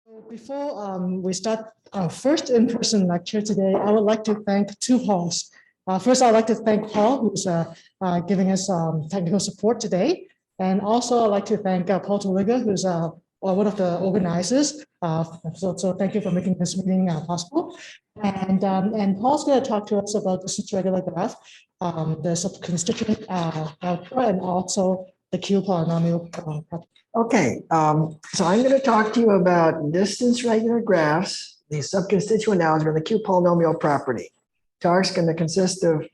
Before we start our first in-person lecture today, I would like to thank two Pauls. First, I'd like to thank Paul, who's giving us technical support today. And also, I'd like to thank Paul Terwilliger, who's one of the organizers. So thank you for making this meeting possible. And Paul's going to talk to us about distance regular graph, the subconstituent algebra, and also the Q-polynomial property. Okay, so I'm going to talk to you about distance regular graphs, the subconstituent algebra, and the Q-polynomial property. Talk's going to consist of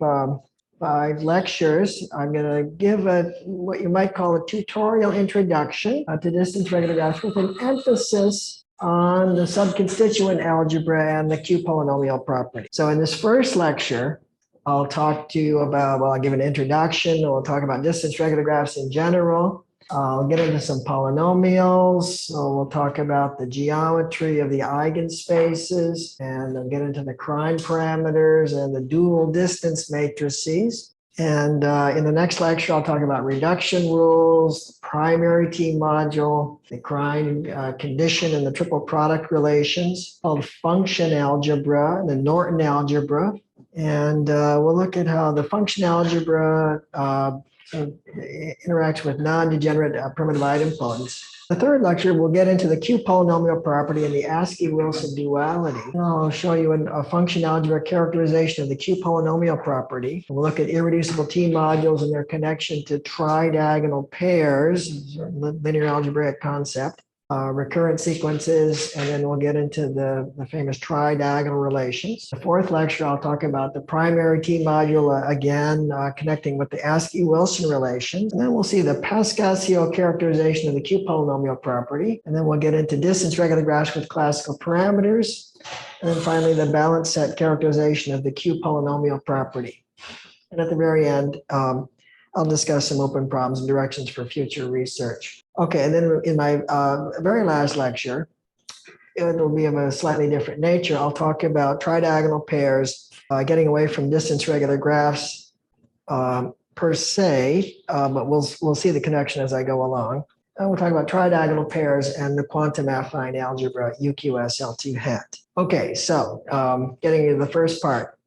5 lectures. I'm going to give what you might call a tutorial introduction to distance regular graphs with an emphasis on the subconstituent algebra and the Q-polynomial property. So in this first lecture, I'll talk to you about, well, I'll give an introduction, and we'll talk about distance regular graphs in general. I'll get into some polynomials. So we'll talk about the geometry of the eigenspaces, and I'll get into the Krein parameters and the dual distance matrices. And in the next lecture, I'll talk about reduction rules, the primary T module, the Krein condition, and the triple product relations, called function algebra, the Norton algebra. And we'll look at how the function algebra interacts with non-degenerate primitive idempotents. The third lecture, we'll get into the Q-polynomial property and the Askey-Wilson duality. I'll show you a function algebra characterization of the Q-polynomial property. We'll look at irreducible T modules and their connection to tridiagonal pairs, linear algebraic concept, recurrent sequences, and then we'll get into the famous tridiagonal relations. The fourth lecture, I'll talk about the primary T module, again, connecting with the Askey-Wilson relations. And then we'll see the Pascasio characterization of the Q-polynomial property. And then we'll get into distance regular graphs with classical parameters. And then finally, the balance set characterization of the Q-polynomial property. And at the very end, I'll discuss some open problems and directions for future research. Okay, and then in my very last lecture, it will be of a slightly different nature. I'll talk about tridiagonal pairs, getting away from distance regular graphs per se, but we'll see the connection as I go along. And we'll talk about tridiagonal pairs and the quantum affine algebra, UQSL2 hat. Okay, so getting into the first part.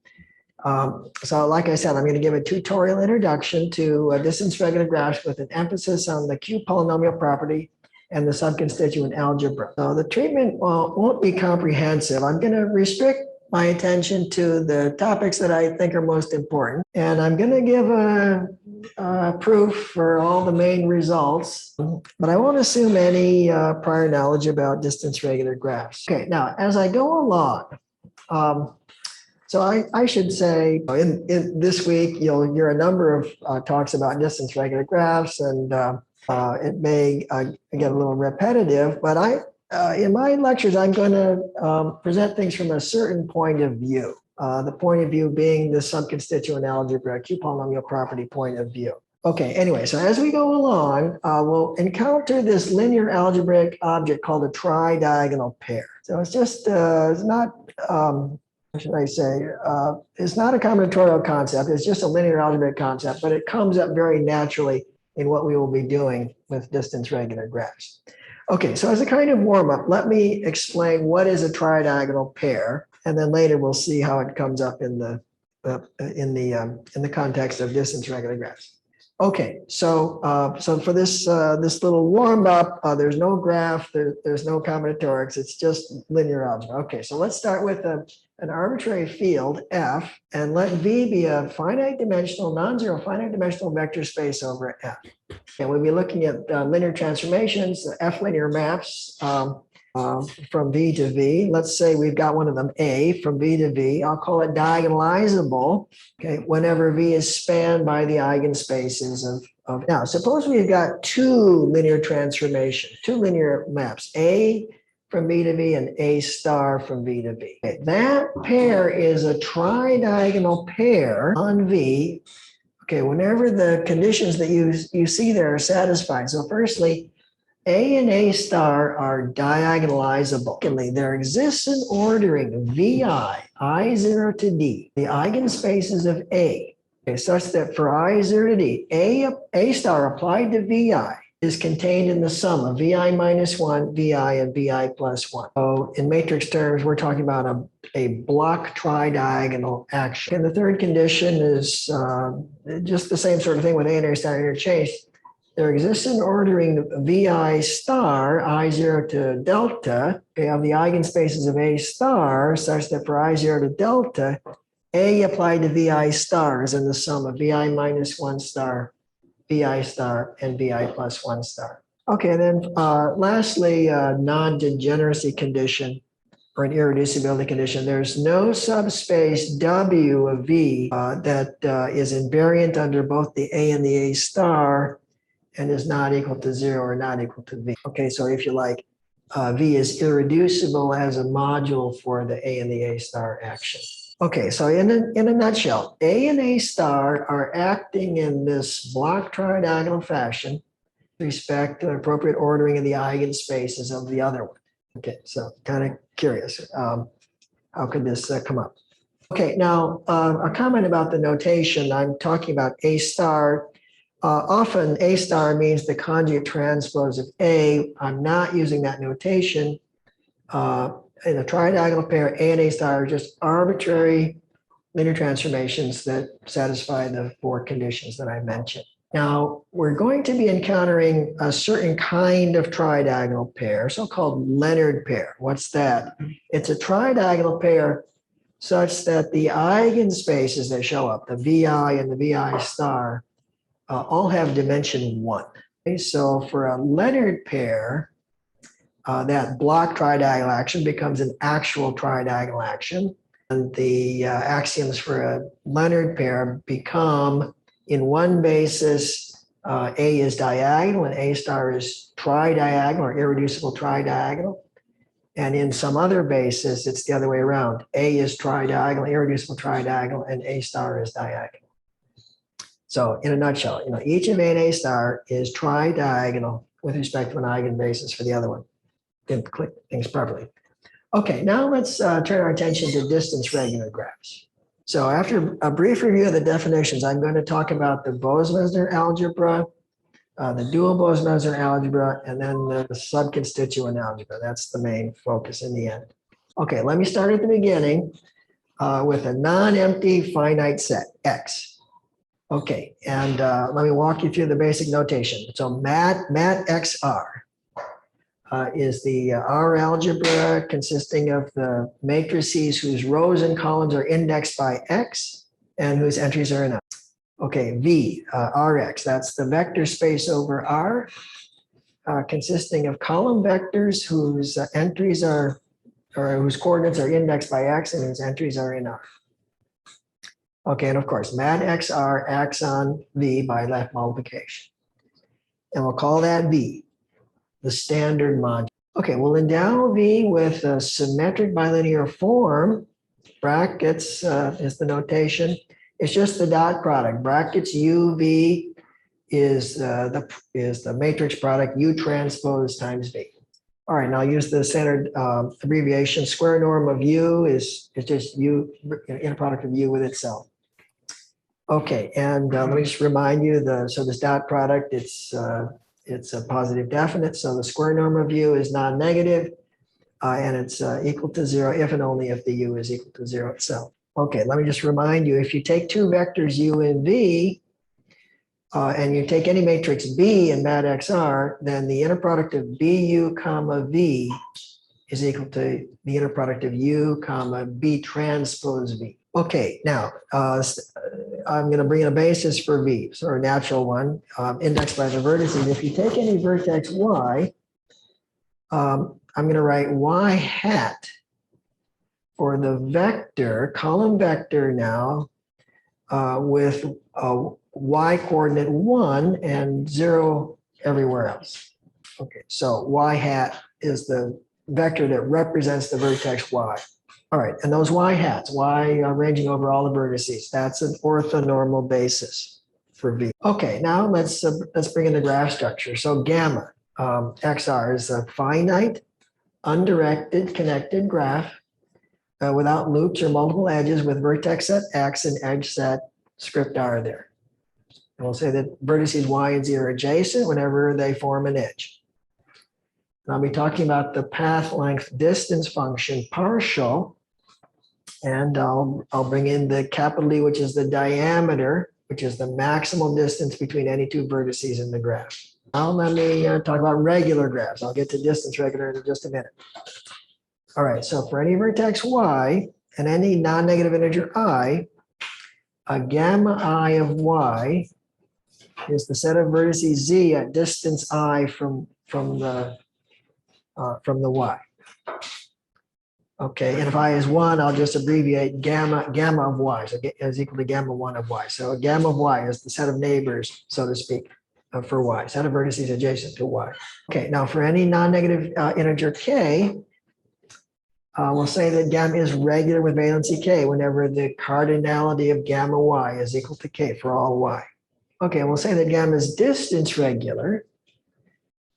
So like I said, I'm going to give a tutorial introduction to distance regular graphs with an emphasis on the Q-polynomial property and the subconstituent algebra. So the treatment won't be comprehensive. I'm going to restrict my attention to the topics that I think are most important. And I'm going to give a proof for all the main results, but I won't assume any prior knowledge about distance regular graphs. Okay, now as I go along, so I should say in this week, you'll hear a number of talks about distance regular graphs, and it may get a little repetitive, but in my lectures, I'm going to present things from a certain point of view, the point of view being the subconstituent algebra, Q-polynomial property point of view. Okay, anyway, so as we go along, we'll encounter this linear algebraic object called a tridiagonal pair. So it's just, it's not, should I say, it's not a combinatorial concept, it's just a linear algebraic concept, but it comes up very naturally in what we will be doing with distance regular graphs. Okay, so as a kind of warm-up, let me explain what is a tridiagonal pair, and then later we'll see how it comes up in the context of distance regular graphs. Okay, so for this little warm up, there's no graph, there's no combinatorics, it's just linear algebra. Okay, so let's start with an arbitrary field F, and let V be a finite dimensional, non-zero finite dimensional vector space over F. And we'll be looking at linear transformations, F linear maps from V to V. Let's say we've got one of them, A, from V to V. I'll call it diagonalizable, okay, whenever V is spanned by the eigenspaces of. Now, suppose we've got two linear transformations, two linear maps, A from V to V and A star from V to V. Okay, that pair is a tridiagonal pair on V, okay, whenever the conditions that you see there are satisfied. So firstly, A and A star are diagonalizable. Secondly, there exists an ordering VI, I0 to D, the eigenspaces of A, okay, such that for I0 to D, A star applied to VI is contained in the sum of vi minus 1, vi, and vi plus 1. So in matrix terms, we're talking about a block tridiagonal action. And the third condition is just the same sort of thing with A and A star interchanged. There exists an ordering vi star, I0 to delta, of the eigenspaces of A star, such that for I0 to delta, A applied to vi star is in the sum of vi minus 1 star, vi star, and vi plus 1 star. Okay, then lastly, non-degeneracy condition or an irreducibility condition. There's no subspace W of V that is invariant under both the A and the A star and is not equal to 0 or not equal to V. Okay, so if you like, V is irreducible as a module for the A and the A star action. Okay, so in a nutshell, A and A star are acting in this block tridiagonal fashion with respect to the appropriate ordering of the eigenspaces of the other one. Okay, so kind of curious. How could this come up? Okay, now a comment about the notation. I'm talking about A star. Often A star means the conjugate transpose of A. I'm not using that notation. In a tridiagonal pair, A and A star are just arbitrary linear transformations that satisfy the 4 conditions that I mentioned. Now, we're going to be encountering a certain kind of tridiagonal pair, so-called Leonard pair. What's that? It's a tridiagonal pair such that the eigenspaces that show up, the VI and the VI star, all have dimension 1. Okay, so for a Leonard pair, that block tridiagonal action becomes an actual tridiagonal action. And the axioms for a Leonard pair become, in one basis, A is diagonal and A star is tridiagonal or irreducible tridiagonal. And in some other basis, it's the other way around. A is tridiagonal, irreducible tridiagonal, and A star is diagonal. So in a nutshell, each of A and A star is tridiagonal with respect to an eigenbasis for the other one. Didn't click things properly. Okay, now let's turn our attention to distance regular graphs. So after a brief review of the definitions, I'm going to talk about the Bose-Mesner algebra, the dual Bose-Mesner algebra, and then the subconstituent algebra. That's the main focus in the end. Okay, let me start at the beginning with a non-empty finite set, X. Okay, and let me walk you through the basic notation. So mat XR is the R algebra consisting of the matrices whose rows and columns are indexed by X and whose entries are in R. Okay, V, Rx, that's the vector space over R, consisting of column vectors whose entries are, or whose coordinates are indexed by X and whose entries are in R. Okay, and of course, mat XR acts on V by left multiplication. And we'll call that V, the standard module. Okay, we'll endow V with a symmetric bilinear form. Brackets is the notation. It's just the dot product. Brackets UV is the matrix product U transpose times V. All right, now use the standard abbreviation. Square norm of U is just U, inner product of U with itself. Okay, and let me just remind you, so this dot product, it's a positive definite, so the square norm of U is non-negative, and it's equal to 0 if and only if the U is equal to 0 itself. Okay, let me just remind you, if you take two vectors U and V, and you take any matrix B in mat XR, then the inner product of BU comma V is equal to the inner product of U comma B transpose V. Okay, now I'm going to bring in a basis for V, so a natural one, indexed by the vertices. If you take any vertex Y, I'm going to write Y hat for the vector, column vector now, with a Y coordinate 1 and 0 everywhere else. Okay, so Y hat is the vector that represents the vertex Y. All right, and those Y hats, Y ranging over all the vertices, that's an orthonormal basis for V. Okay, now let's bring in the graph structure. So gamma XR is a finite, undirected, connected graph without loops or multiple edges with vertex set X and edge set script R there. And we'll say that vertices y and z are adjacent whenever they form an edge. And I'll be talking about the path length distance function partial. And I'll bring in the capital D, which is the diameter, which is the maximal distance between any two vertices in the graph. Now let me talk about regular graphs. I'll get to distance regular in just a minute. All right, so for any vertex y and any non-negative integer I, a gamma I of y is the set of vertices z at distance I from the y. Okay, and if I is 1, I'll just abbreviate gamma of y, so is equal to gamma 1 of y. So a gamma of y is the set of neighbors, so to speak, for y, set of vertices adjacent to y. Okay, now for any non-negative integer k, we'll say that gamma is regular with valency k whenever the cardinality of gamma y is equal to k for all y. Okay, we'll say that gamma is distance regular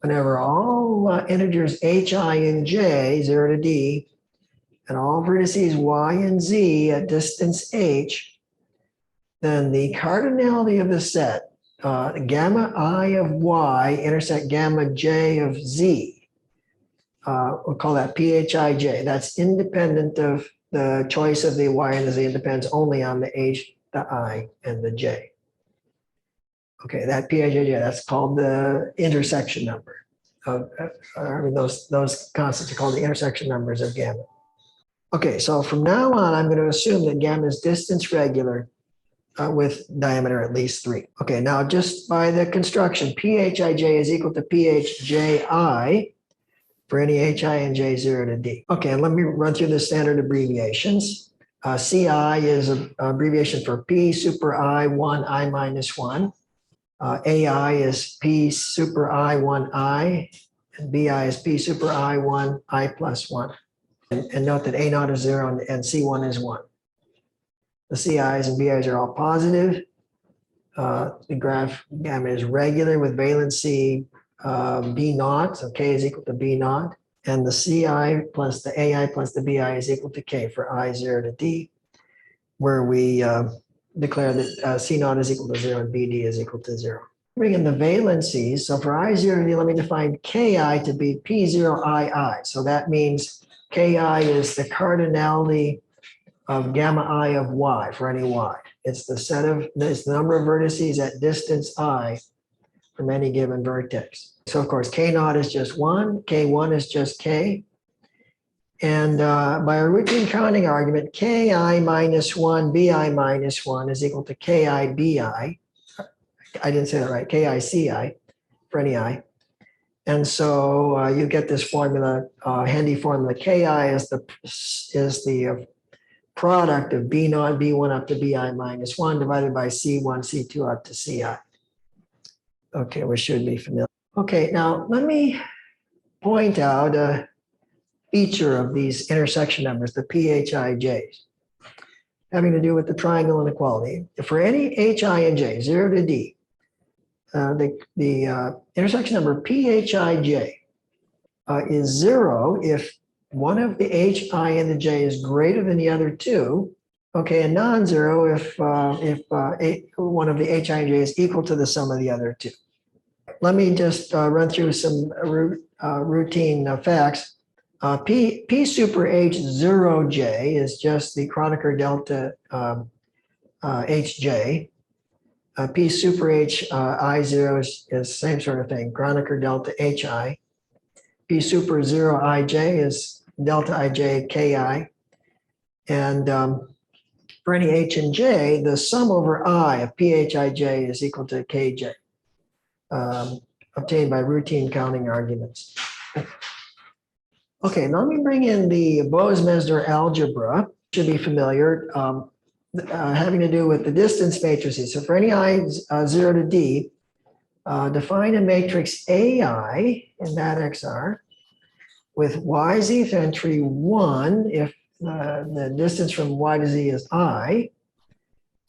whenever all integers hi and j, 0 to d, and all vertices y and z at distance h, then the cardinality of the set, gamma I of y intersect gamma j of z, we'll call that phij. That's independent of the choice of the y and the z. It depends only on the h, the I, and the j. Okay, that phij, that's called the intersection number. Those constants are called the intersection numbers of gamma. Okay, so from now on, I'm going to assume that gamma is distance regular with diameter at least 3. Okay, now just by the construction, phij is equal to phji for any hi and j 0 to d. Okay, and let me run through the standard abbreviations. Ci is an abbreviation for p super I 1 I minus 1. Ai is p super I 1 I, and bi is p super I 1 I plus 1. And note that A naught is 0 and C1 is 1. The CIs and BIs are all positive. The graph gamma is regular with valency B naught, so K is equal to B naught. And the CI plus the AI plus the BI is equal to K for I 0 to D, where we declare that C naught is equal to 0 and BD is equal to 0. Bring in the valencies. So for I 0 to D, let me define KI to be P0II. So that means Ki is the cardinality of gamma I of y for any y. It's the number of vertices at distance I from any given vertex. So of course, K naught is just 1, K1 is just K. And by a routine counting argument, Ki minus 1, Bi minus 1 is equal to Ki Bi. I didn't say that right, Ki Ci for any I. And so you get this formula, handy formula. Ki is the product of B naught, B1 up to Bi minus 1 divided by C1, C2 up to Ci. Okay, we should be familiar. Okay, now let me point out a feature of these intersection numbers, the phij's, having to do with the triangle inequality. For any hi and j, 0 to d, the intersection number phij is 0 if one of the hi and the j is greater than the other two. Okay, and non-zero if one of the hi and j is equal to the sum of the other two. Let me just run through some routine facts. P super H0J is just the Kronecker delta HJ. P super H I0 is the same sort of thing, Kronecker delta HI. P super 0 IJ is delta IJ KI. And for any H and J, the sum over I of PHIJ is equal to KJ, obtained by routine counting arguments. Okay, now let me bring in the Bose-Mesner algebra. Should be familiar, having to do with the distance matrices. So for any I 0 to D, define a matrix AI in that XR with YZ entry 1 if the distance from Y to Z is I,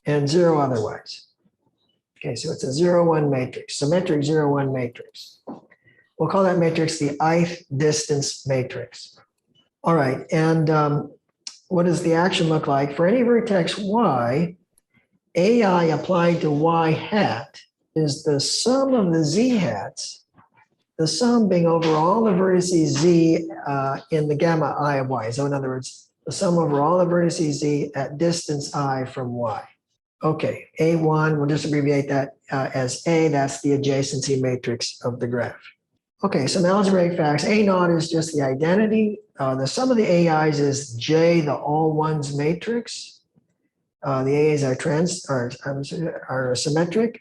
and 0 otherwise. Okay, so it's a 0, 1 matrix, symmetric 0, 1 matrix. We'll call that matrix the ith distance matrix. All right, and what does the action look like? For any vertex Y, AI applied to y hat is the sum of the z hats, the sum being over all the vertices z in the gamma I of y. So in other words, the sum over all the vertices z at distance I from y. Okay, A1, we'll just abbreviate that as A, that's the adjacency matrix of the graph. Okay, some algebraic facts. A naught is just the identity. The sum of the AIs is J, the all ones matrix. The AIs are symmetric.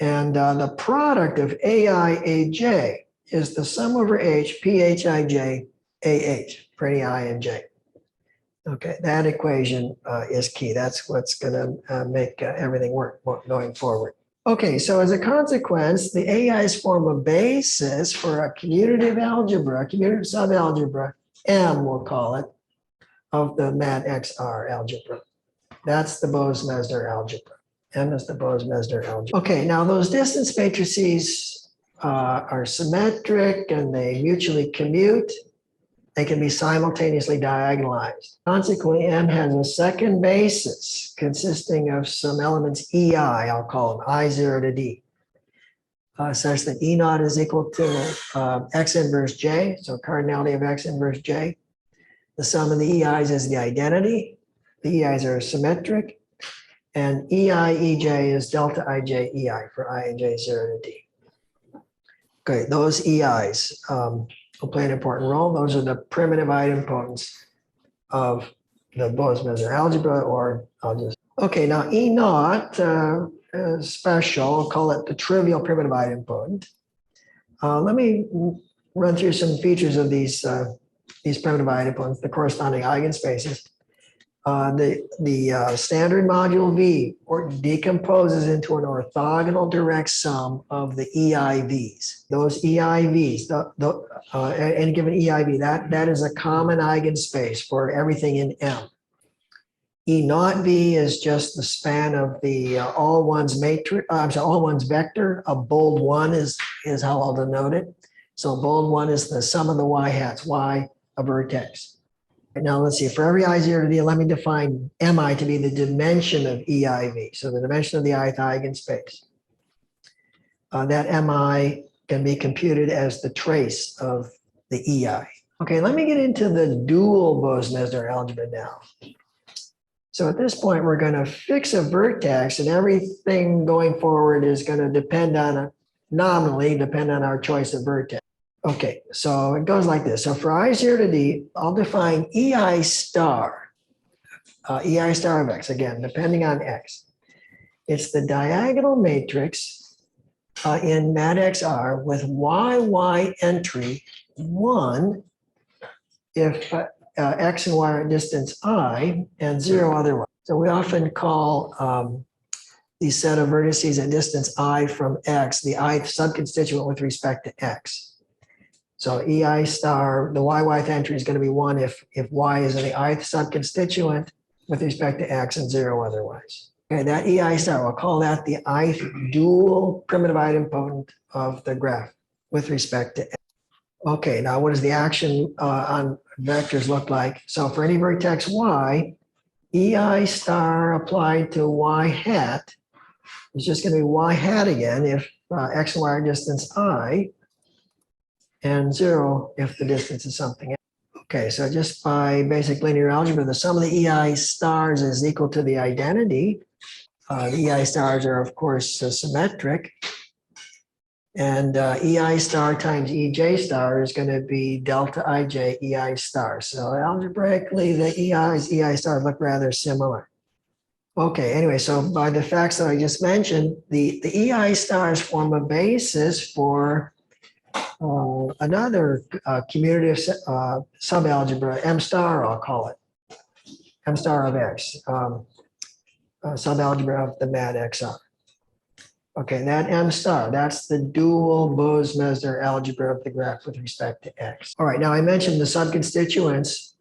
And the product of AI, AJ is the sum over H, PHIJ, AH for any I and J. Okay, that equation is key. That's what's going to make everything work going forward. Okay, so as a consequence, the AIs form a basis for a commutative algebra, commutative subalgebra, M we'll call it, of the MAT-XR algebra. That's the Bose-Mesner algebra. M is the Bose-Mesner algebra. Okay, now those distance matrices are symmetric and they mutually commute. They can be simultaneously diagonalized. Consequently, M has a second basis consisting of some elements EI, I'll call them I0 to D, such that E naught is equal to X inverse J, so cardinality of X inverse J. The sum of the EIs is the identity. The EIs are symmetric. And EI, EJ is delta IJ, EI for I and J 0 to D. Okay, those EIs will play an important role. Those are the primitive idempotents of the Bose-Mesner algebra, or I'll just, okay, now E naught is special. I'll call it the trivial primitive idempotent. Let me run through some features of these primitive idempotents, the corresponding eigenspaces. The standard module V decomposes into an orthogonal direct sum of the EIVs. Those EIVs, any given EIV, that is a common eigenspace for everything in M. E naught V is just the span of the all ones matrix. All ones vector. A bold one is how I'll denote it. So bold one is the sum of the y hats, y a vertex. Now let's see, for every I0 to D, let me define MI to be the dimension of EIV. So the dimension of the ith eigenspace. That MI can be computed as the trace of the EI. Okay, let me get into the dual Bose-Mesner algebra now. So at this point, we're going to fix a vertex and everything going forward is going to depend on, nominally depend on our choice of vertex. Okay, so it goes like this. So for I0 to D, I'll define EI star of X, again, depending on X. It's the diagonal matrix in MAT-XR with YY entry 1 if X and Y are at distance I and 0 otherwise. So we often call the set of vertices at distance I from X the ith subconstituent with respect to X. So EI star, the YY entry is going to be 1 if Y is in the ith subconstituent with respect to X and 0 otherwise. Okay, that EI star, we'll call that the ith dual primitive idempotent of the graph with respect to X. Okay, now what does the action on vectors look like? So for any vertex Y, EI star applied to Y hat is just going to be Y hat again if X and Y are distance I, and 0 if the distance is something else. Okay, so just by basic linear algebra, the sum of the EI stars is equal to the identity. The EI stars are, of course, symmetric. And EI star times EJ star is going to be delta IJ EI star. So algebraically, the EI stars look rather similar. Okay, anyway, so by the facts that I just mentioned, the EI stars form a basis for another commutative subalgebra, M star, I'll call it, M star of X, subalgebra of the MAT-XR. Okay, that M star, that's the dual Bose-Mesner algebra of the graph with respect to X. All right, now I mentioned the subconstituents.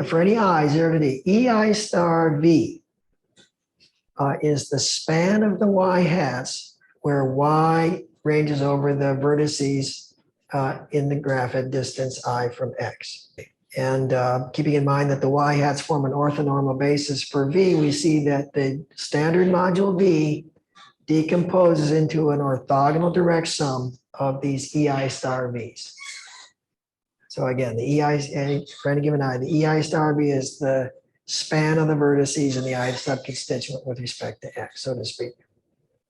For any I, 0 to D, EI star V is the span of the Y hats where Y ranges over the vertices in the graph at distance I from X. And keeping in mind that the y hats form an orthonormal basis for v, we see that the standard module v decomposes into an orthogonal direct sum of these ei star v's. So again, the ei, for any given I, the ei star v is the span of the vertices in the ith subconstituent with respect to x, so to speak.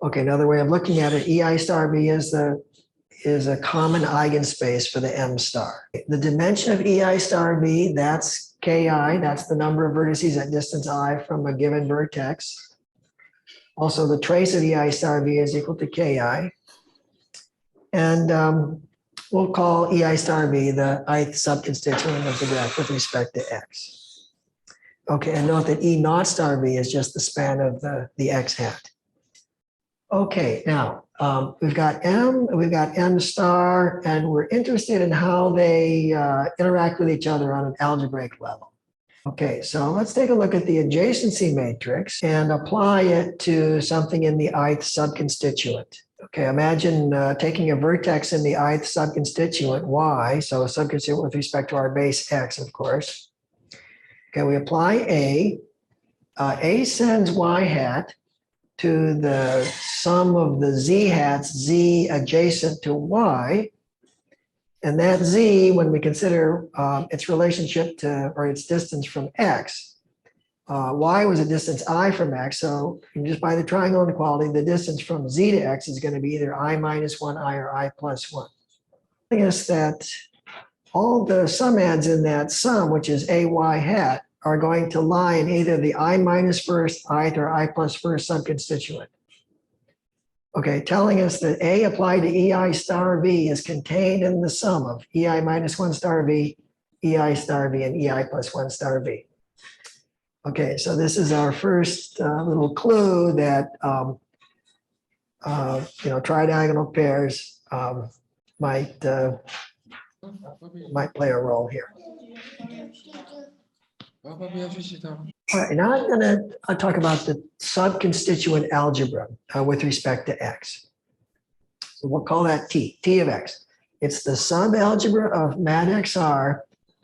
Okay, another way of looking at it, ei star v is a common eigenspace for the m star. The dimension of ei star v, that's ki, that's the number of vertices at distance I from a given vertex. Also, the trace of ei star v is equal to ki. And we'll call ei star v the ith subconstituent of the graph with respect to x. Okay, and note that e naught star v is just the span of the x hat. Okay, now we've got m star, and we're interested in how they interact with each other on an algebraic level. Okay, so let's take a look at the adjacency matrix and apply it to something in the ith subconstituent. Okay, imagine taking a vertex in the ith subconstituent y, so a subconstituent with respect to our base x, of course. Okay, we apply A. A sends y hat to the sum of the z hats, z adjacent to y. And that z, when we consider its relationship to, or its distance from x, y was a distance I from x. So just by the triangle inequality, the distance from z to x is going to be either I minus 1, I, or I plus 1. I guess that all the sum adds in that sum, which is a y hat, are going to lie in either the I minus first, ith, or I plus first subconstituent. Okay, telling us that A applied to EI star V is contained in the sum of EI minus 1 star V, EI star V, and EI plus 1 star V. Okay, so this is our first little clue that tridiagonal pairs might play a role here. All right, now I'm going to talk about the subconstituent algebra with respect to x. So we'll call that T of x. It's the subalgebra of mat xr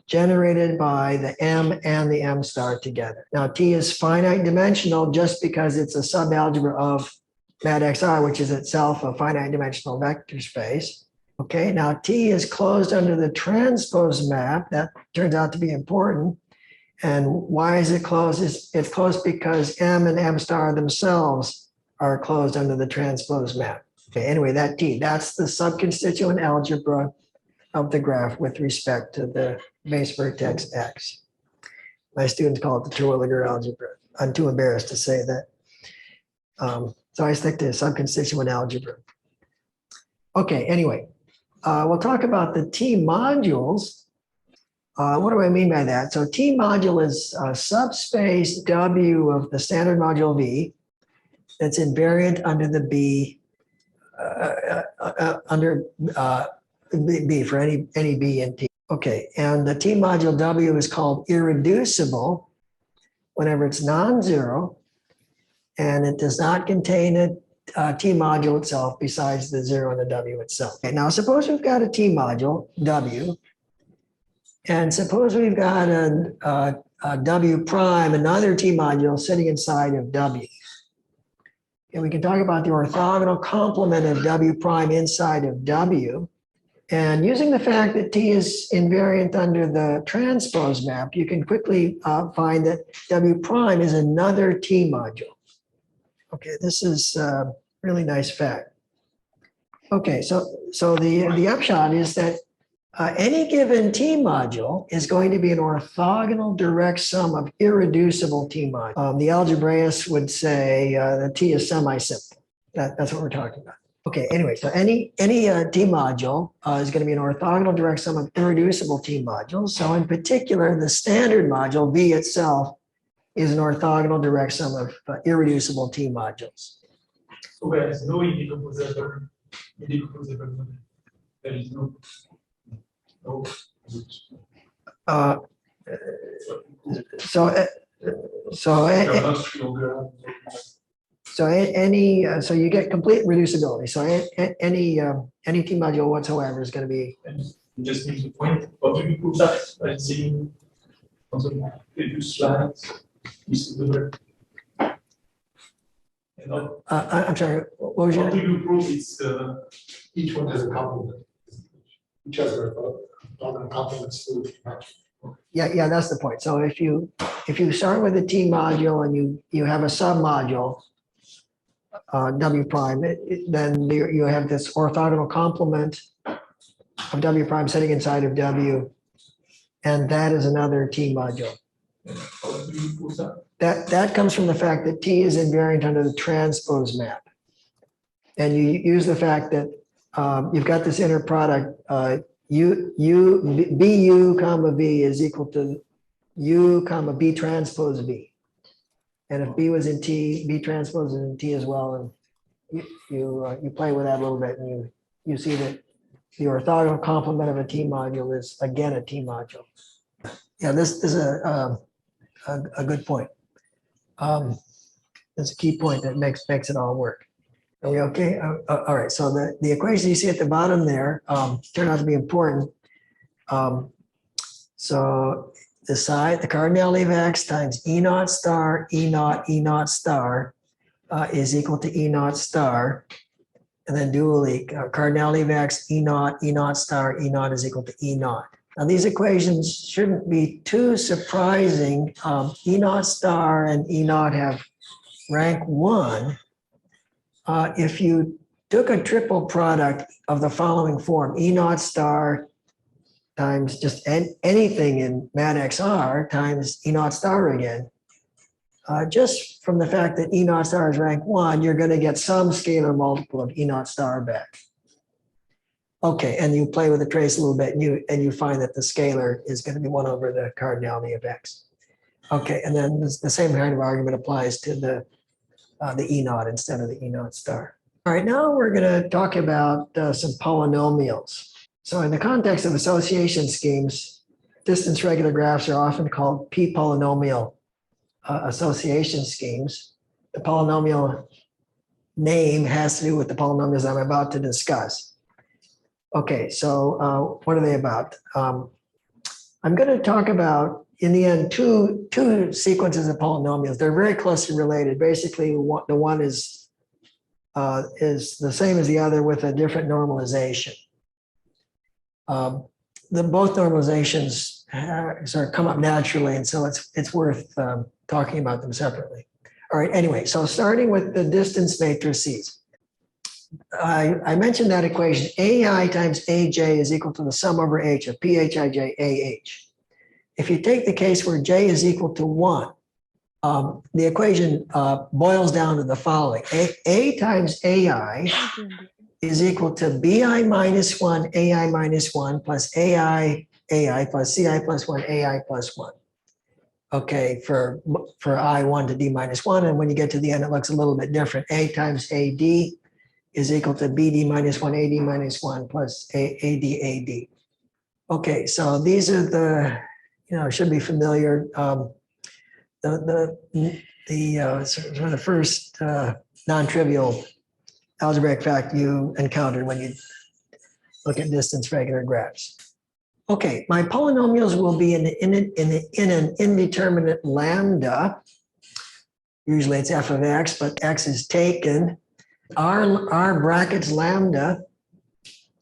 generated by the m and the m star together. Now T is finite dimensional just because it's a subalgebra of mat xr, which is itself a finite dimensional vector space. Okay, now T is closed under the transpose map. That turns out to be important. And why is it closed? It's closed because m and m star themselves are closed under the transpose map. Okay, anyway, that T, that's the subconstituent algebra of the graph with respect to the base vertex x. My students call it the Terwilliger algebra. I'm too embarrassed to say that. So I stick to subconstituent algebra. Okay, anyway, we'll talk about the T modules. What do I mean by that? So T module is a subspace W of the standard module V that's invariant under the B, under B for any B in T. Okay, and the T module W is called irreducible whenever it's non-zero, and it does not contain a T module itself besides the 0 and the W itself. Okay, now suppose we've got a T module W, and suppose we've got a W prime, another T module sitting inside of W. And we can talk about the orthogonal complement of W prime inside of W. And using the fact that T is invariant under the transpose map, you can quickly find that W prime is another T module. Okay, this is a really nice fact. Okay, so the upshot is that any given T module is going to be an orthogonal direct sum of irreducible T modules. The algebraists would say the T is semi-simple. That's what we're talking about. Okay, anyway, so any T module is going to be an orthogonal direct sum of irreducible T modules. So in particular, the standard module V itself is an orthogonal direct sum of irreducible T modules. So there is no indecomposable model. There is no. So you get complete reducibility. So any T module whatsoever is going to be You just need to point. How do you prove that? By seeing on the previous slides. This is the I'm sorry, what was how your do name? you prove it's Each one has a complement. Each has a complements to each match. Yeah, that's the point. So if you start with a T module and you have a submodule, W prime, then you have this orthogonal complement of W prime sitting inside of W, and that is another T module. how do you prove that? That comes from the fact that T is invariant under the transpose map. And you use the fact that you've got this inner product, BU comma V is equal to U comma B transpose V. And if B was in T, B transpose is in T as well. And you play with that a little bit and you see that the orthogonal complement of a T module is again a T module. Yeah, this is a good point. That's a key point that makes it all work. Are we okay? All right. So the equation you see at the bottom there turn out to be important. So the cardinality of x times E naught star, E naught star is equal to E naught star. And then dually, cardinality of x, E naught star, E naught is equal to E naught. Now these equations shouldn't be too surprising. E naught star and E naught have rank 1. If you took a triple product of the following form, E naught star times just anything in mat XR times E naught star again, just from the fact that E naught star is rank 1, you're going to get some scalar multiple of E naught star back. Okay, and you play with the trace a little bit and you find that the scalar is going to be 1 over the cardinality of x. Okay, and then the same kind of argument applies to the E naught instead of the E naught star. All right, now we're going to talk about some polynomials. So in the context of association schemes, distance regular graphs are often called p-polynomial association schemes. The polynomial name has to do with the polynomials I'm about to discuss. Okay, so what are they about? I'm going to talk about, in the end, two sequences of polynomials. They're very closely related. Basically, the one is the same as the other with a different normalization. Both normalizations sort of come up naturally, and so it's worth talking about them separately. All right, anyway, so starting with the distance matrices. I mentioned that equation, AI times AJ is equal to the sum over H of PHIJ AH. If you take the case where J is equal to 1, the equation boils down to the following. A times AI is equal to BI minus 1, AI minus 1, plus AI plus CI plus 1, AI plus 1. Okay, for I1 to D minus 1. And when you get to the end, it looks a little bit different. A times AD is equal to BD minus 1, AD minus 1, plus AD. Okay, so these are the, should be familiar. The first non-trivial algebraic fact you encountered when you look at distance regular graphs. Okay, my polynomials will be in an indeterminate lambda. Usually it's f of x, but x is taken. R brackets lambda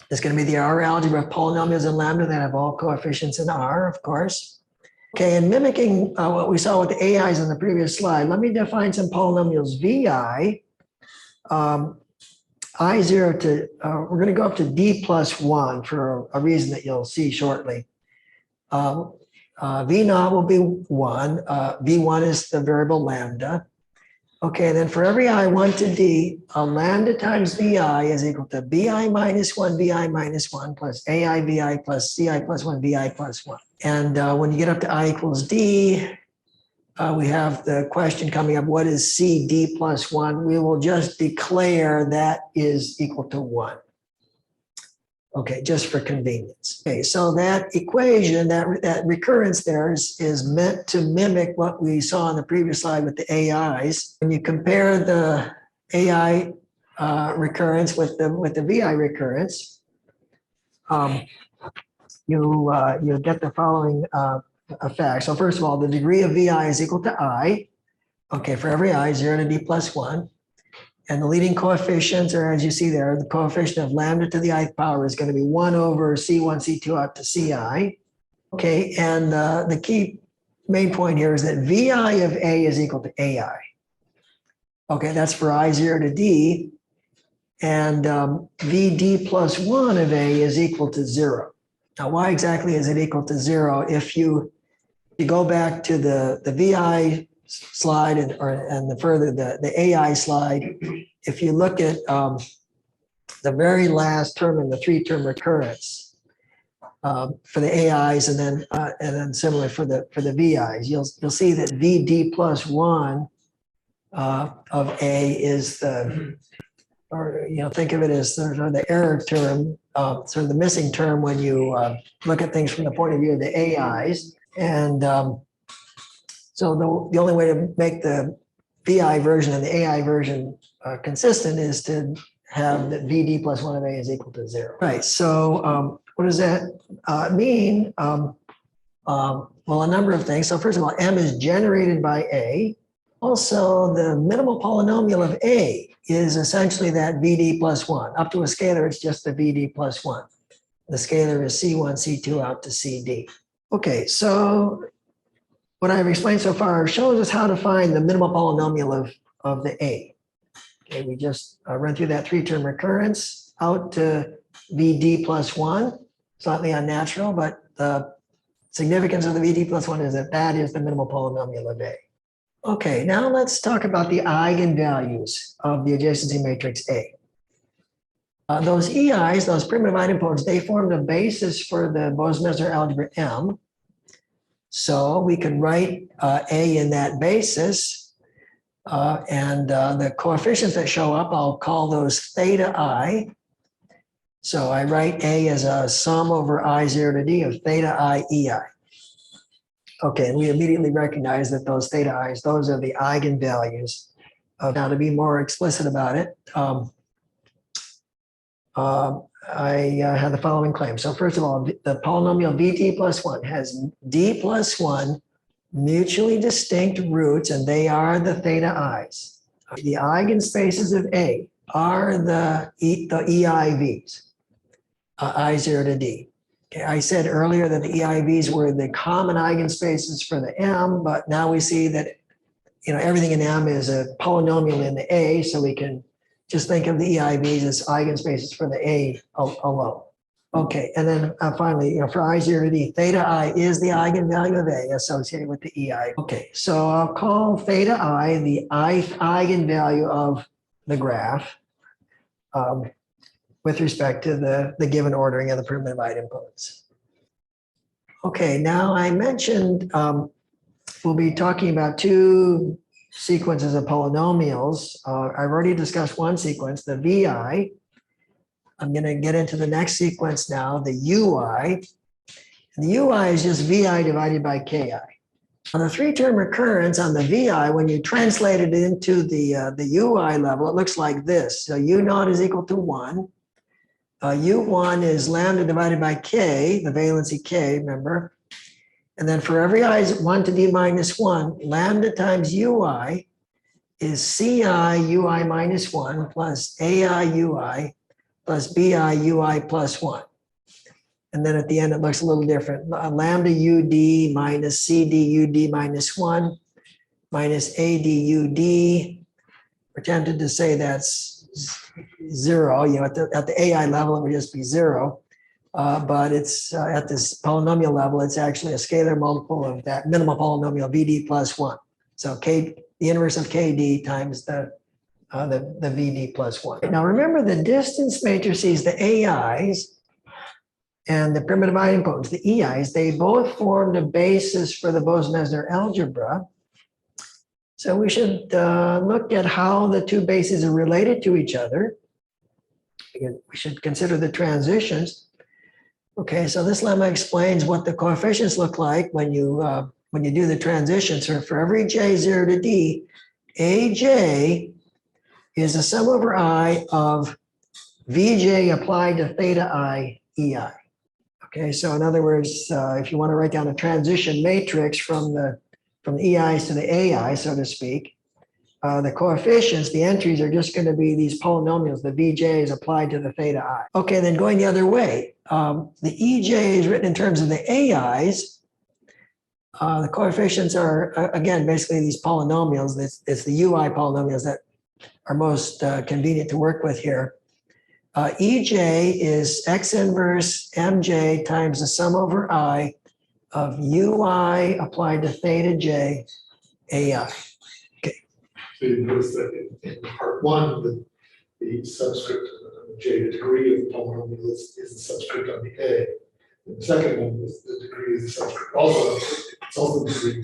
is going to be the R algebra of polynomials in lambda that have all coefficients in R, of course. Okay, and mimicking what we saw with the AIs in the previous slide, let me define some polynomials VI. I0 to, we're going to go up to D plus 1 for a reason that you'll see shortly. V naught will be 1. V1 is the variable lambda. Okay, then for every I1 to D, lambda times VI is equal to BI minus 1, VI minus 1, plus AI VI plus CI plus 1, VI plus 1. And when you get up to I equals D, we have the question coming up, what is CD plus 1? We will just declare that is equal to 1. Okay, just for convenience. Okay, so that equation, that recurrence there is meant to mimic what we saw in the previous slide with the AIs. When you compare the AI recurrence with the VI recurrence, you get the following effect. So first of all, the degree of VI is equal to I. Okay, for every I, 0 to D plus 1. And the leading coefficients are, as you see there, the coefficient of lambda to the ith power is going to be 1 over C1, C2 out to Ci. Okay, and the key main point here is that VI of A is equal to AI. Okay, that's for I 0 to D. And VD plus 1 of A is equal to 0. Now, why exactly is it equal to 0? If you go back to the VI slide and the AI slide, if you look at the very last term in the 3-term recurrence for the AIs and then similar for the VIs, you'll see that VD plus 1 of A is the, or think of it as sort of the error term, sort of the missing term when you look at things from the point of view of the AIs. And so the only way to make the VI version and the AI version consistent is to have that VD plus 1 of A is equal to 0. Right, so what does that mean? Well, a number of things. So first of all, M is generated by A. Also, the minimal polynomial of A is essentially that VD plus 1. Up to a scalar, it's just the VD plus 1. The scalar is C1, C2 out to CD. Okay, so what I've explained so far shows us how to find the minimal polynomial of the A. Okay, we just run through that 3-term recurrence out to VD plus 1. Slightly unnatural, but the significance of the VD plus 1 is that that is the minimal polynomial of A. Okay, now let's talk about the eigenvalues of the adjacency matrix A. Those EIs, those primitive idempotents, they form the basis for the Bose-Mesner algebra M. So we can write A in that basis, and the coefficients that show up, I'll call those theta I. So I write A as a sum over I 0 to D of theta I EI. Okay, and we immediately recognize that those theta i's, those are the eigenvalues. Now, to be more explicit about it, I have the following claim. So first of all, the polynomial VD plus 1 has D plus 1 mutually distinct roots, and they are the theta i's. The eigenspaces of A are the EIVs, I 0 to D. Okay, I said earlier that the EIVs were the common eigenspaces for the M, but now we see that everything in M is a polynomial in the A, so we can just think of the EIVs as eigenspaces for the A alone. Okay, and then finally, for I 0 to D, theta I is the eigenvalue of A associated with the EI. Okay, so I'll call theta I the ith eigenvalue of the graph with respect to the given ordering of the primitive idempotents. Okay, now I mentioned we'll be talking about 2 sequences of polynomials. I've already discussed one sequence, the VI. I'm going to get into the next sequence now, the UI. And the UI is just VI divided by KI. On the 3-term recurrence on the VI, when you translate it into the UI level, it looks like this. So U0 is equal to 1. U1 is lambda divided by K, the valency K, remember? And then for every I is 1 to D minus 1, lambda times UI is CI UI minus 1 plus AI UI plus BI UI plus 1. And then at the end, it looks a little different. Lambda UD minus CD UD minus 1 minus AD UD. We're tempted to say that's 0. At the AI level, it would just be 0. But it's at this polynomial level, it's actually a scalar multiple of that minimal polynomial VD plus 1. So the inverse of KD times the VD plus 1. Now remember the distance matrices, the AIs, and the primitive idempotents, the EIs, they both form the basis for the Bose-Mesner algebra. So we should look at how the 2 bases are related to each other. We should consider the transitions. Okay, so this lemma explains what the coefficients look like when you do the transition. So for every j 0 to d, aj is the sum over I of vj applied to theta I ei. Okay, so in other words, if you want to write down a transition matrix from the EIs to the AI, so to speak, the coefficients, the entries are just going to be these polynomials, the VJs applied to the theta I. Okay, then going the other way, the EJ is written in terms of the AIs. The coefficients are, again, basically these polynomials. It's the UI polynomials that are most convenient to work with here. EJ is X inverse MJ times the sum over I of UI applied to theta J AI. So you notice that in part one, the subscript J, the degree of the polynomial is the subscript on the A. And the second one is the degree is the subscript. Also, it's also the degree.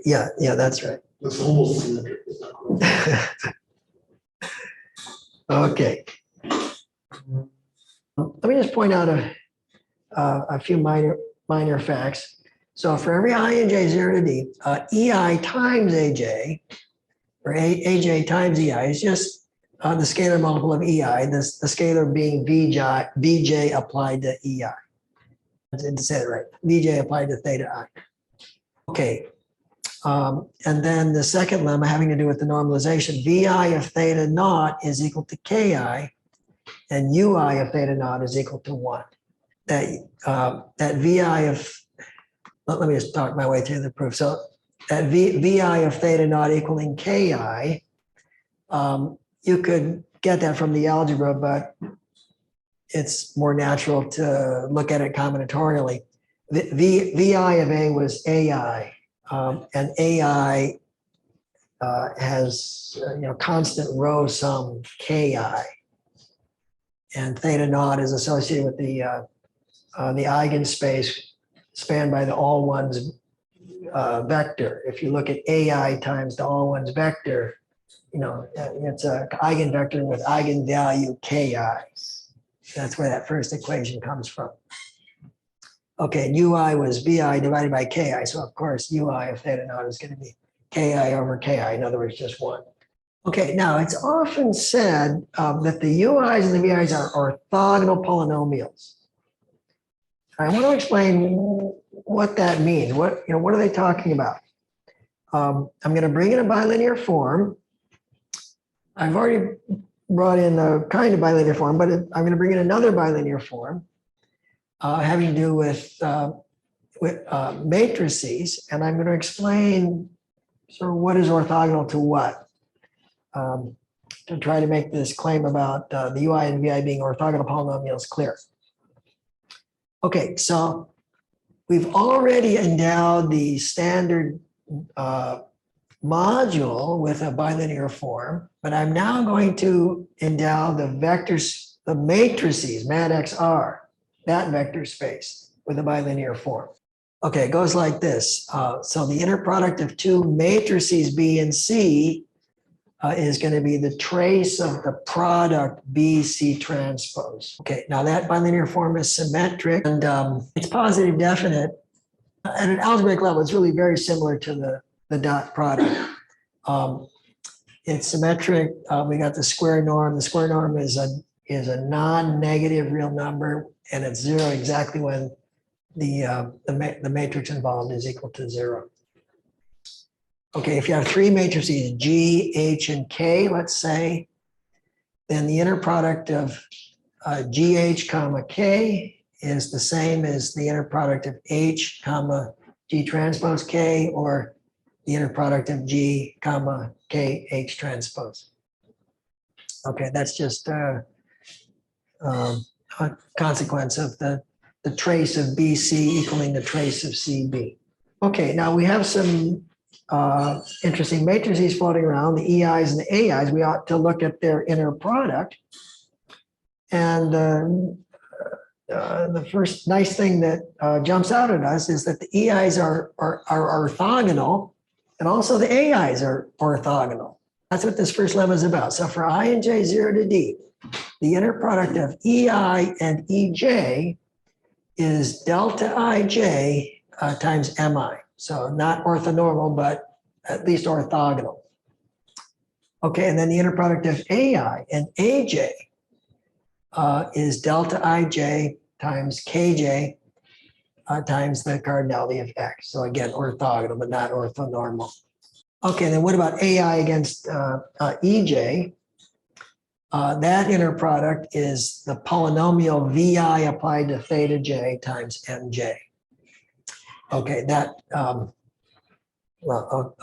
Yeah, that's right. It's almost symmetric. It's not quite. Okay. Let me just point out a few minor facts. So for every I in J 0 to D, EI times AJ, or AJ times EI is just the scalar multiple of EI, the scalar being VJ applied to EI. I didn't say it right. VJ applied to theta I. Okay. And then the second lemma having to do with the normalization, VI of theta naught is equal to KI, and UI of theta naught is equal to 1. That VI of, let me just talk my way through the proof. So that VI of theta naught equaling KI, you could get that from the algebra, but it's more natural to look at it combinatorially. VI of A was AI. And AI has constant row sum Ki, and theta naught is associated with the eigenspace spanned by the all ones vector. If you look at AI times the all ones vector, it's an eigenvector with eigenvalue Ki. That's where that first equation comes from. Okay, and UI was VI divided by KI. So of course, UI of theta naught is going to be KI over KI. In other words, just 1. Okay, now it's often said that the UIs and the VIs are orthogonal polynomials. I want to explain what that means. What are they talking about? I'm going to bring in a bilinear form. I've already brought in a kind of bilinear form, but I'm going to bring in another bilinear form. Having to do with matrices, and I'm going to explain sort of what is orthogonal to what, to try to make this claim about the UI and VI being orthogonal polynomials clear. Okay, so we've already endowed the standard module with a bilinear form, but I'm now going to endow the vectors, the matrices, MAD-XR, that vector space with a bilinear form. Okay, it goes like this. So the inner product of two matrices B and C is going to be the trace of the product BC transpose. Okay, now that bilinear form is symmetric and it's positive definite. At an algebraic level, it's really very similar to the dot product. It's symmetric. We got the square norm. The square norm is a non-negative real number, and it's 0 exactly when the matrix involved is equal to 0. Okay, if you have three matrices, G, H, and K, let's say, then the inner product of GH comma K is the same as the inner product of H comma G transpose K, or the inner product of G comma K H transpose. Okay, that's just a consequence of the trace of BC equaling the trace of CB. Okay, now we have some interesting matrices floating around, the EIs and the AIs. We ought to look at their inner product. And the first nice thing that jumps out at us is that the EIs are orthogonal, and also the AIs are orthogonal. That's what this first lemma is about. So for I and J 0 to D, the inner product of EI and EJ is delta IJ times MI. So not orthonormal, but at least orthogonal. Okay, and then the inner product of AI and AJ is delta ij times kj times the cardinality of x. So again, orthogonal, but not orthonormal. Okay, then what about AI against EJ? That inner product is the polynomial VI applied to theta j times MJ. Okay, that,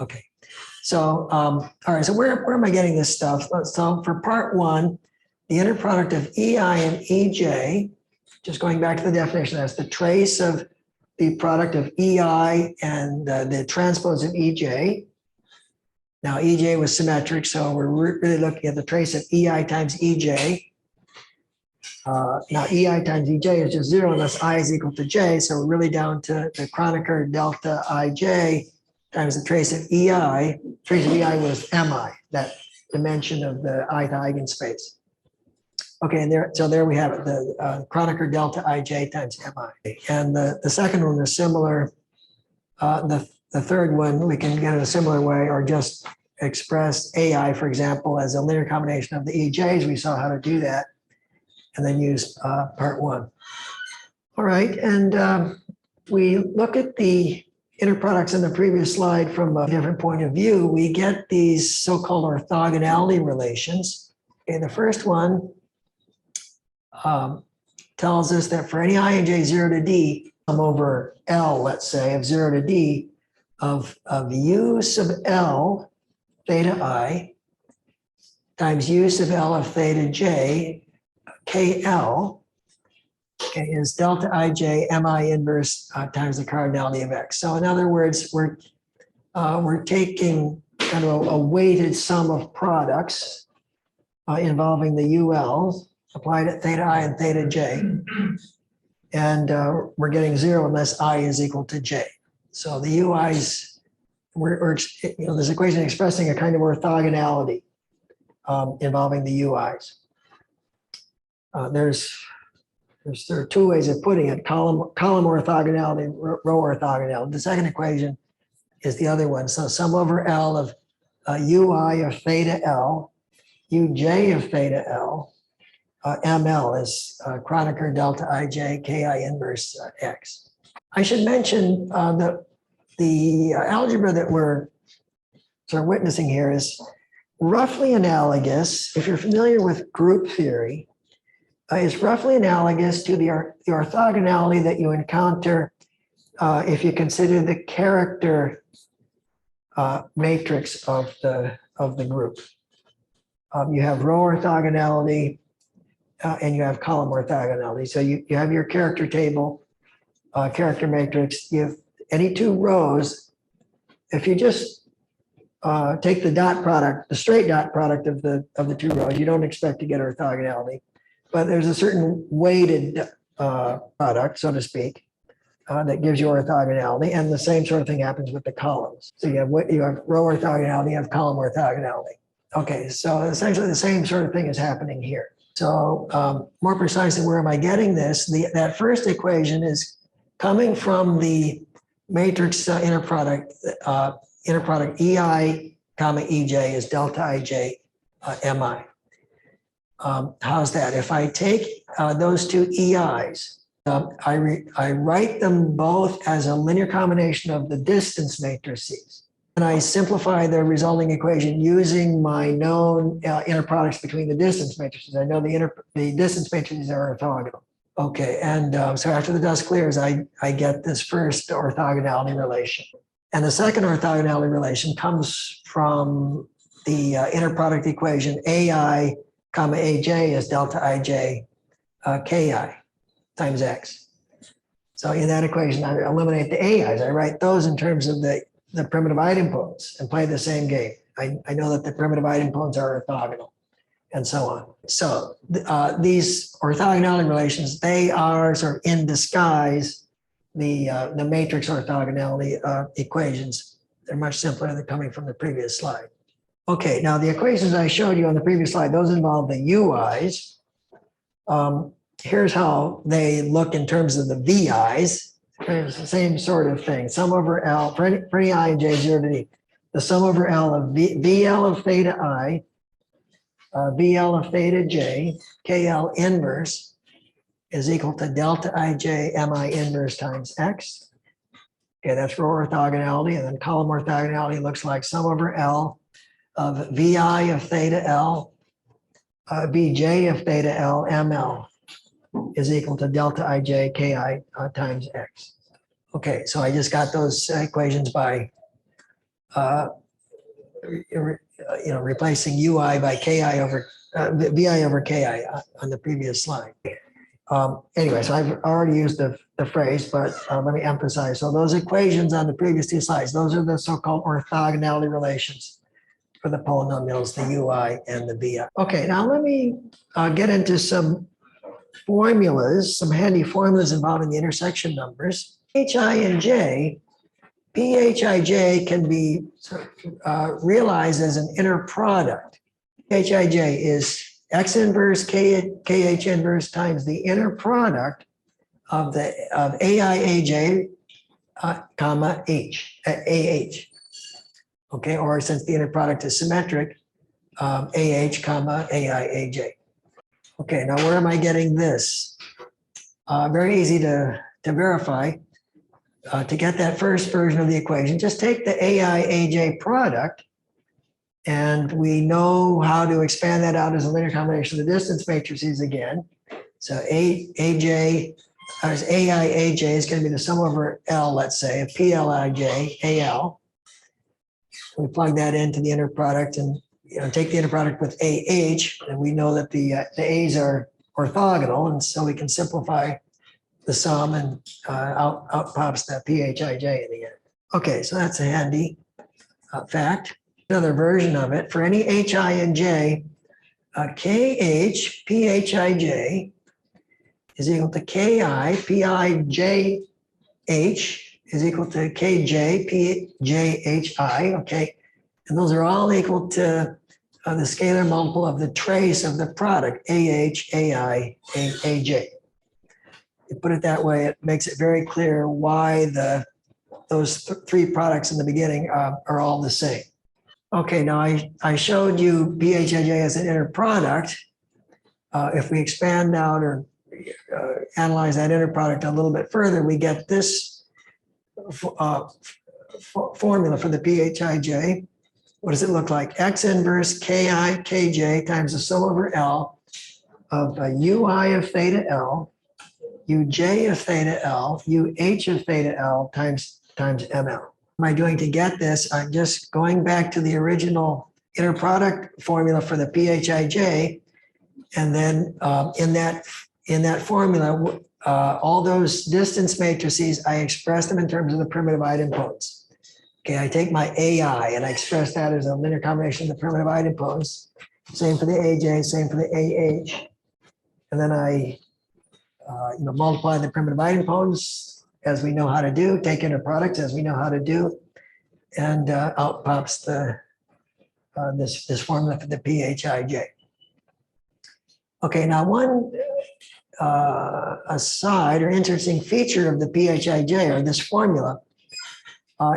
okay. So, all right, so where am I getting this stuff? So for part one, the inner product of EI and EJ, just going back to the definition, that's the trace of the product of EI and the transpose of EJ. Now, EJ was symmetric, so we're really looking at the trace of EI times EJ. Now, EI times EJ is just 0 unless I is equal to J, so we're really down to the Kronecker delta IJ times the trace of EI. Trace of EI was MI, that dimension of the ith eigenspace. Okay, and so there we have it, the Kronecker delta IJ times MI. And the second one is similar. The third one, we can get it a similar way, or just express AI, for example, as a linear combination of the EJs. We saw how to do that, and then use part one. All right, and we look at the inner products in the previous slide from a different point of view. We get these so-called orthogonality relations. Okay, the first one tells us that for any I and j 0 to d, sum over L, let's say, of 0 to d, of u sub L theta I times u sub L of theta j KL, okay, is delta ij mi inverse times the cardinality of x. So in other words, we're taking kind of a weighted sum of products involving the ULs applied at theta I and theta j, and we're getting 0 unless I is equal to j. So the UIs, this equation expressing a kind of orthogonality involving the UIs. There are two ways of putting it: column orthogonality, row orthogonality. The second equation is the other one. So sum over L of UI of theta L, UJ of theta L, ML is Kronecker delta IJ Ki inverse X. I should mention that the algebra that we're sort of witnessing here is roughly analogous, if you're familiar with group theory, is roughly analogous to the orthogonality that you encounter if you consider the character matrix of the group. You have row orthogonality and you have column orthogonality. So you have your character table, character matrix. You have any two rows. If you just take the dot product, the straight dot product of the two rows, you don't expect to get orthogonality. But there's a certain weighted product, so to speak, that gives you orthogonality, and the same sort of thing happens with the columns. So you have row orthogonality, you have column orthogonality. Okay, so essentially the same sort of thing is happening here. So more precisely, where am I getting this? That first equation is coming from the matrix inner product EI comma EJ is delta IJ MI. How's that? If I take those two EIs, I write them both as a linear combination of the distance matrices. And I simplify the resulting equation using my known inner products between the distance matrices. I know the distance matrices are orthogonal. Okay, and so after the dust clears, I get this first orthogonality relation. And the second orthogonality relation comes from the inner product equation AI comma AJ is delta IJ Ki times X. So in that equation, I eliminate the AIs. I write those in terms of the primitive idempotents and play the same game. I know that the primitive idempotents are orthogonal and so on. So these orthogonality relations, they are sort of in disguise the matrix orthogonality equations. They're much simpler than coming from the previous slide. Okay, now the equations I showed you on the previous slide, those involve the UIs. Here's how they look in terms of the VIs. It's the same sort of thing. Sum over L, for any I and j 0 to d, the sum over L of VL of theta I VL of theta j, KL inverse is equal to delta ij mi inverse times x. Okay, that's row orthogonality, and then column orthogonality looks like sum over L of VI of theta L, Bj of theta L, ML is equal to delta ij ki times x. Okay, so I just got those equations by replacing ui by ki over vi over ki on the previous slide. Anyway, so I've already used the phrase, but let me emphasize. So those equations on the previous two slides, those are the so-called orthogonality relations for the polynomials, the ui and the vi. Okay, now let me get into some formulas, some handy formulas involving the intersection numbers. Hi and j, phij can be realized as an inner product. Hij is x inverse kh inverse times the inner product of aij comma ah. Okay, or since the inner product is symmetric, comma aiaj. Okay, now where am I getting this? Very easy to verify. To get that first version of the equation, just take the aij product, and we know how to expand that out as a linear combination of the distance matrices again. So aij is going to be the sum over L, let's say, of plij al. We plug that into the inner product and take the inner product with ah, and we know that the a's are orthogonal, and so we can simplify the sum, and out pops the phij in the end. Okay, so that's a handy fact. Another version of it, for any hi and j, kh phij is equal to ki pij is equal to kj pjhi, okay? And those are all equal to the scalar multiple of the trace of the product, ai, aj. You put it that way, it makes it very clear why those three products in the beginning are all the same. Okay, now I showed you phij as an inner product. If we expand out or analyze that inner product a little bit further, we get this formula for the phij. What does it look like? X inverse ki kj times the sum over L of ui of theta L, uj of theta L, uh of theta L times ml. What am I doing to get this? I'm just going back to the original inner product formula for the phij, and then in that formula, all those distance matrices, I express them in terms of the primitive idempotents. Okay, I take my ai and I express that as a linear combination of the primitive idempotents. Same for the aj, same for the ah, and then I multiply the primitive idempotents as we know how to do, take inner products as we know how to do, and out pops this formula for the phij. Okay, now one aside or interesting feature of the phij, or this formula,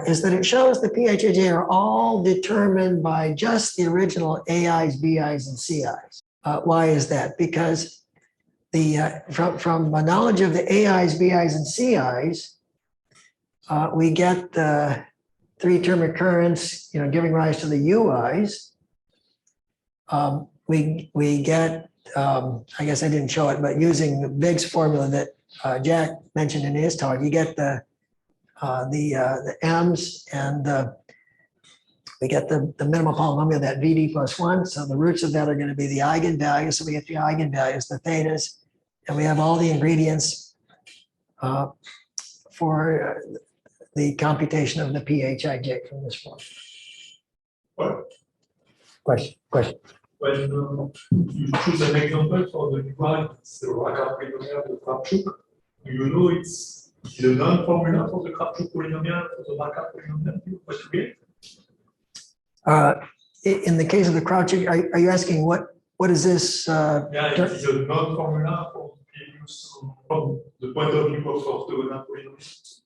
is that it shows the phij are all determined by just the original ai's, bi's, and ci's. Why is that? Because from a knowledge of the ai's, bi's, and ci's, we get the three-term occurrence, giving rise to the ui's. We get, I guess I didn't show it, but using the Biggs formula that Jack mentioned in his talk, you get the m's, and we get the minimal polynomial, that vd plus 1. So the roots of that are going to be the eigenvalues. So we get the eigenvalues, the thetas, and we have all the ingredients for the computation of the phij from this form. What? Question. When you choose an example for the UI, it's the Raka polynomial, the Kravchuk. Do you know it's the non-formula for the Kravchuk polynomial, for the Raka polynomial? What you get? In the case of the Kravchuk, are you asking what is this? Yeah, it is a non-formula for previous from the point of view of orthogonal polynomials.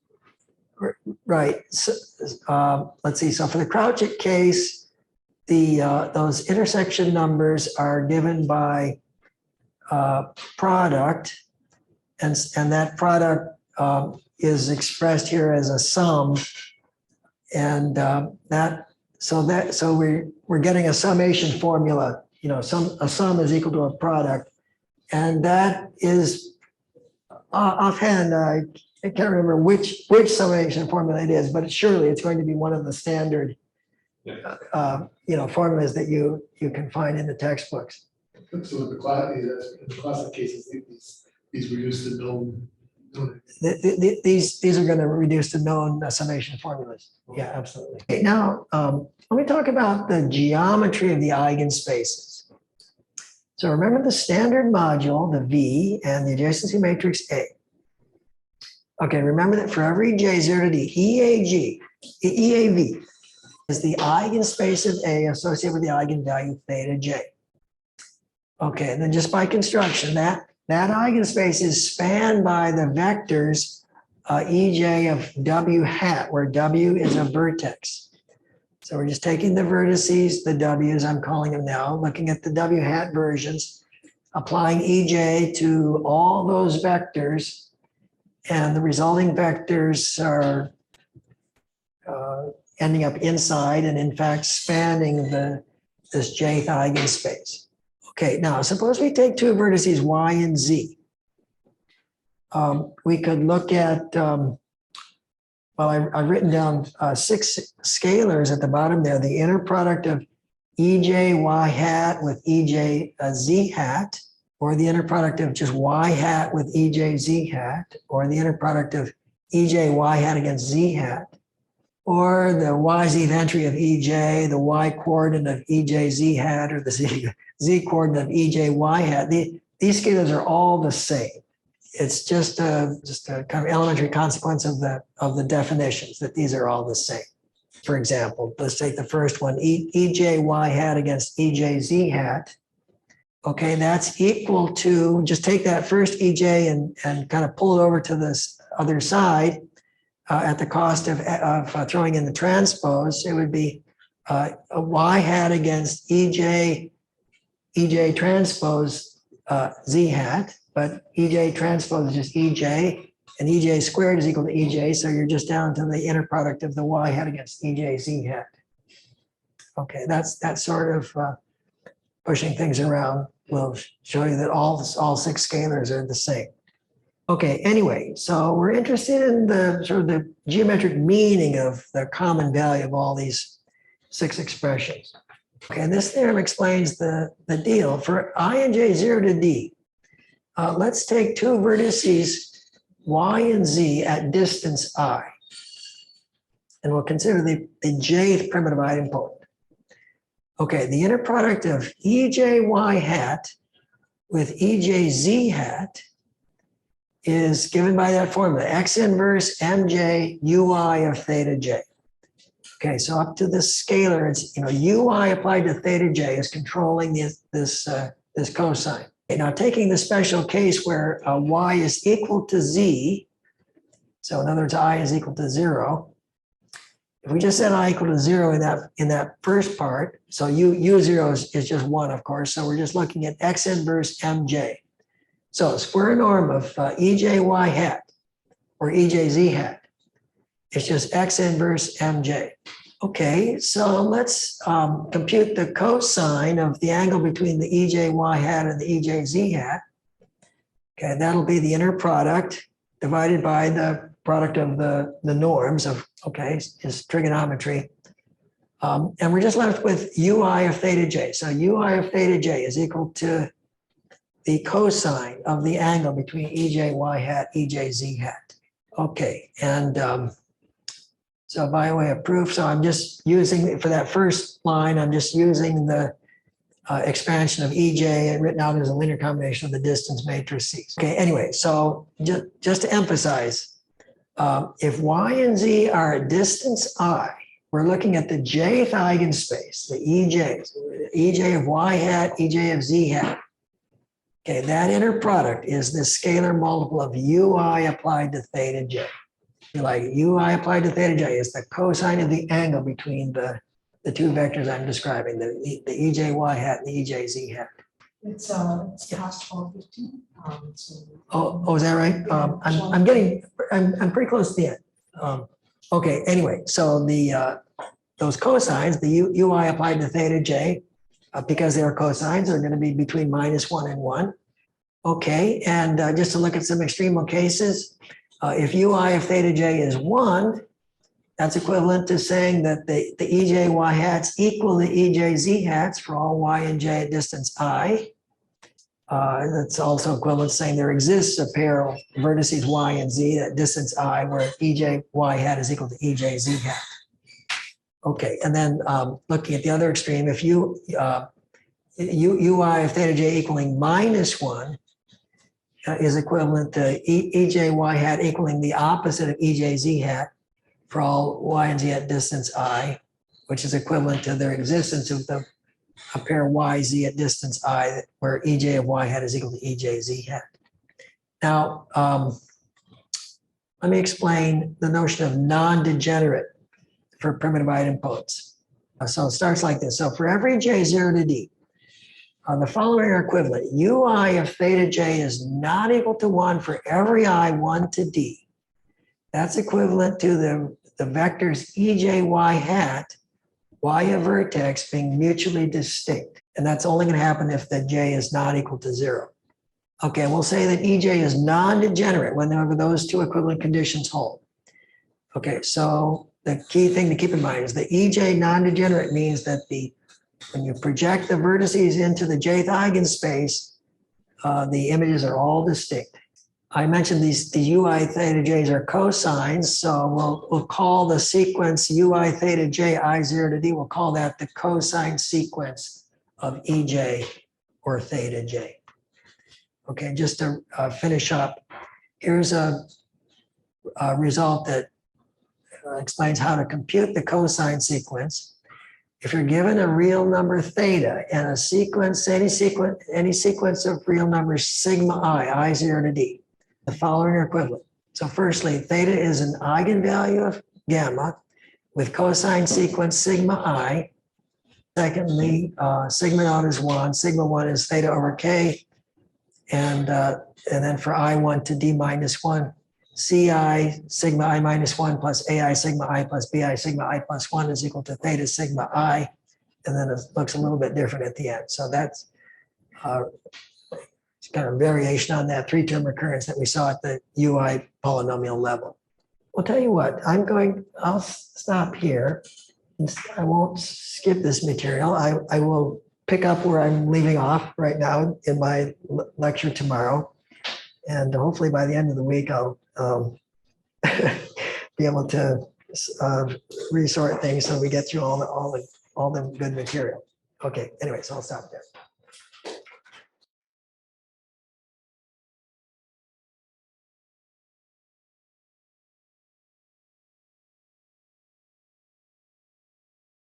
Right. So, let's see. So for the Kravchuk case, those intersection numbers are given by product, and that product is expressed here as a sum, and so we're getting a summation formula. A sum is equal to a product, and that is offhand I can't remember which summation formula it is, but surely it's going to be one of the standard formulas that you can find in the textbooks. So in the classic cases, these reduce to known. These are going to reduce to known summation formulas. Yeah, absolutely. Okay, now, let me talk about the geometry of the eigenspaces. So remember the standard module, the V, and the adjacency matrix A. Okay, remember that for every J0 to D, EAV is the eigenspace of A associated with the eigenvalue theta J. Okay, and then just by construction, that eigenspace is spanned by the vectors EJ of W hat, where W is a vertex. So we're just taking the vertices, the W's, I'm calling them now, looking at the W hat versions, applying EJ to all those vectors, and the resulting vectors are ending up inside and in fact spanning this Jth eigenspace. Okay, now suppose we take two vertices Y and Z. We could look at, I've written down 6 scalars at the bottom there, the inner product of EJ Y hat with EJ Z hat, or the inner product of just Y hat with EJ Z hat, or the inner product of EJ Y hat against Z hat, or the YZ entry of EJ, the Y coordinate of EJ Z hat, or the Z coordinate of EJ Y hat. These scalars are all the same. It's just a kind of elementary consequence of the definitions that these are all the same. For example, let's take the first one, EJ Y hat against EJ Z hat. Okay, that's equal to, just take that first EJ and kind of pull it over to this other side at the cost of throwing in the transpose. It would be a Y hat against EJ transpose Z hat, but EJ transpose is just EJ, and EJ squared is equal to EJ, so you're just down to the inner product of the Y hat against EJ Z hat. Okay, that's sort of pushing things around will show you that all 6 scalars are the same. Okay, anyway, so we're interested in the sort of the geometric meaning of the common value of all these 6 expressions. Okay, and this theorem explains the deal. For I and J 0 to D, let's take 2 vertices Y and Z at distance I. And we'll consider the jth primitive idempotent. Okay, the inner product of EJ Y hat with EJ Z hat is given by that formula, X inverse MJ UI of theta J. Okay, so up to this scalar, it's UI applied to theta J is controlling this cosine. Okay, now taking the special case where Y is equal to Z, so in other words, I is equal to 0. If we just set I equal to 0 in that first part, so U0 is just 1, of course, so we're just looking at X inverse MJ. So square norm of EJ Y hat or EJ Z hat, it's just X inverse MJ. Okay, so let's compute the cosine of the angle between the EJ Y hat and the EJ Z hat. Okay, that'll be the inner product divided by the product of the norms of, is trigonometry. And we're just left with UI of theta J. So UI of theta J is equal to the cosine of the angle between EJ Y hat, EJ Z hat. Okay, and so by way of proof, so I'm just using, for that first line, I'm just using the expansion of EJ written out as a linear combination of the distance matrices. Okay, anyway, so just to emphasize, if Y and Z are at distance I, we're looking at the jth eigenspace, the EJ of Y hat, EJ of Z hat. Okay, that inner product is the scalar multiple of UI applied to theta J. Like UI applied to theta J is the cosine of the angle between the The two vectors I'm describing, the EJY hat and the EJZ hat. It's past 12:15. Oh, is that right? I'm pretty close to the end. Okay, anyway, so those cosines, the UI applied to theta j, because they are cosines, are going to be between -1 and 1. Okay, and just to look at some extreme cases, if UI of theta j is 1, that's equivalent to saying that the EJY hats equal the EJZ hats for all y and j at distance I. That's also equivalent to saying there exists a pair of vertices y and z at distance I where EJY hat is equal to EJZ hat. Okay, and then looking at the other extreme, if UI of theta j equaling -1 is equivalent to EJY hat equaling the opposite of EJZ hat for all y and z at distance I, which is equivalent to their existence of a pair y, z at distance I, where EJ of y hat is equal to EJZ hat. Now, let me explain the notion of non-degenerate for primitive idempotents. So it starts like this. So for every j0 to d, the following are equivalent. UI of theta j is not equal to 1 for every I 1 to d. That's equivalent to the vectors EJY hat, y of vertex being mutually distinct. And that's only going to happen if the j is not equal to 0. Okay, we'll say that EJ is non-degenerate whenever those two equivalent conditions hold. Okay, so the key thing to keep in mind is the EJ non-degenerate means that when you project the vertices into the jth eigenspace, the images are all distinct. I mentioned the UI theta j's are cosines, so we'll call the sequence UI theta j I0 to d, we'll call that the cosine sequence of EJ or theta j. Okay, just to finish up, here's a result that explains how to compute the cosine sequence. If you're given a real number theta and a sequence, any sequence of real numbers sigma I0 to d, the following are equivalent. So firstly, theta is an eigenvalue of gamma with cosine sequence sigma I. Secondly, sigma naught is 1, sigma 1 is theta over k. And then for I1 to d minus 1, Ci sigma I minus 1 plus Ai sigma I plus Bi sigma I plus 1 is equal to theta sigma I. And then it looks a little bit different at the end. So that's kind of variation on that 3-term recurrence that we saw at the UI polynomial level. I'll tell you what, I'll stop here. I won't skip this material. I will pick up where I'm leaving off right now in my lecture tomorrow. And hopefully by the end of the week, I'll be able to resort things so we get through all the good material. Okay, anyway, so I'll stop there.